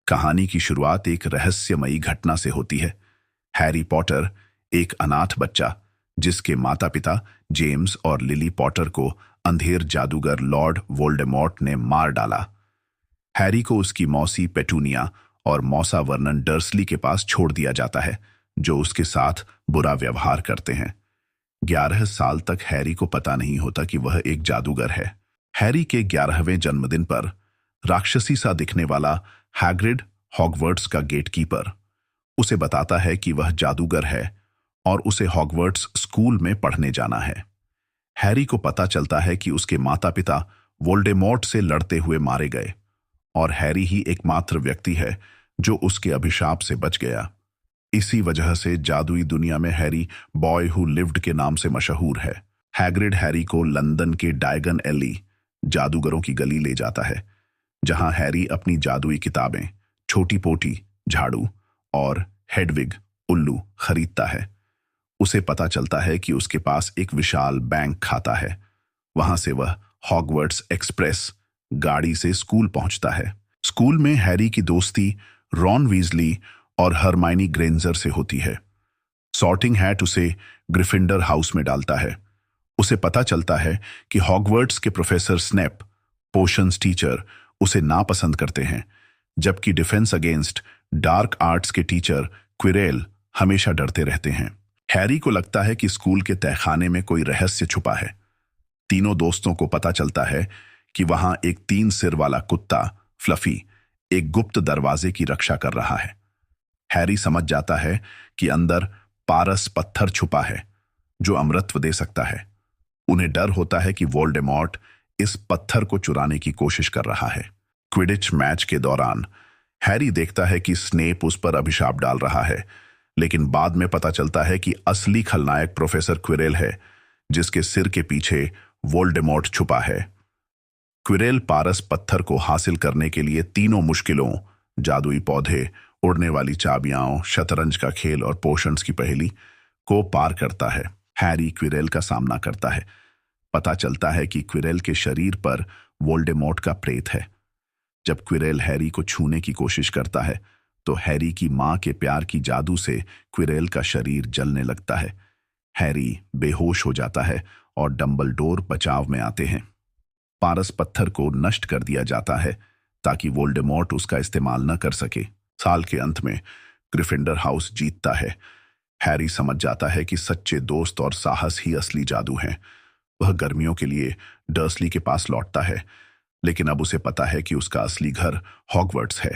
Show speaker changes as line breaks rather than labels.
कहानी की शुरुआत एक रहस्यमयी घटना से होती है। हैरी पॉटर, एक अनाथ बच्चा जिसके माता पिता जेम्स और लिली पॉटर को अंधेर जादूगर लॉर्ड वोल्डेमॉर्ट ने मार डाला। हैरी को उसकी मौसी पेटूनिया और मौसा वर्नन डर्सली के पास छोड़ दिया जाता है, जो उसके साथ बुरा व्यवहार करते हैं। 11 साल तक हैरी को पता नहीं होता कि वह एक जादूगर है। हैरी के 11वें जन्मदिन पर राक्षसी सा दिखने वाला हैग्रिड, हॉगवर्ट्स का गेटकीपर, उसे बताता है कि वह जादूगर है और उसे हॉगवर्ट्स स्कूल में पढ़ने जाना है। हैरी को पता चलता है कि उसके माता पिता वोल्डेमॉर्ट से लड़ते हुए मारे गए और हैरी ही एकमात्र व्यक्ति है जो उसके अभिशाप से बच गया। इसी वजह से जादुई दुनिया में हैरी बॉय हु लिव्ड के नाम से मशहूर है। हैग्रिड हैरी को लंदन के डायगन एली, जादूगरों की गली ले जाता है, जहां हैरी अपनी जादुई किताबें, छोटी पोटी, झाड़ू और हेडविग, उल्लू खरीदता है। उसे पता चलता है कि उसके पास एक विशाल बैंक खाता है। वहां से वह हॉगवर्ट्स एक्सप्रेस गाड़ी से स्कूल पहुंचता है। स्कूल में हैरी की दोस्ती रॉन वीजली और हरमाइनी ग्रेंजर से होती है। सॉर्टिंग हैट उसे ग्रिफिंडर हाउस में डालता है। उसे पता चलता है कि हॉगवर्ट्स के प्रोफेसर स्नेप, पोशंस टीचर, उसे नापसंद करते हैं, जबकि डिफेंस अगेंस्ट डार्क आर्ट्स के टीचर क्विरेल हमेशा डरते रहते हैं। हैरी को लगता है कि स्कूल के तहखाने में कोई रहस्य छुपा है। तीनों दोस्तों को पता चलता है कि वहां एक 3 सिर वाला कुत्ता फ्लफी एक गुप्त दरवाजे की रक्षा कर रहा है। हैरी समझ जाता है कि अंदर पारस पत्थर छुपा है जो अमरत्व दे सकता है। उन्हें डर होता है कि वोल्डेमॉर्ट इस पत्थर को चुराने की कोशिश कर रहा है। क्विडिच मैच के दौरान हैरी देखता है कि स्नेप उस पर अभिशाप डाल रहा है, लेकिन बाद में पता चलता है कि असली खलनायक प्रोफेसर क्विरेल है, जिसके सिर के पीछे वोल्डेमॉर्ट छुपा है। क्विरेल पारस पत्थर को हासिल करने के लिए तीनों मुश्किलों, जादुई पौधे, उड़ने वाली चाबियां, शतरंज का खेल और पोशंस की पहेली को पार करता है। हैरी क्विरेल का सामना करता है। पता चलता है कि क्विरेल के शरीर पर वोल्डेमॉर्ट का प्रेत है। जब क्विरेल हैरी को छूने की कोशिश करता है तो हैरी की मां के प्यार की जादू से क्विरेल का शरीर जलने लगता है। हैरी बेहोश हो जाता है और डंबलडोर बचाव में आते हैं। पारस पत्थर को नष्ट कर दिया जाता है ताकि वोल्डेमॉर्ट उसका इस्तेमाल न कर सके। साल के अंत में ग्रिफिंडर हाउस जीतता है। हैरी समझ जाता है कि सच्चे दोस्त और साहस ही असली जादू हैं। वह गर्मियों के लिए डर्सली के पास लौटता है, लेकिन अब उसे पता है कि उसका असली घर हॉगवर्ट्स है।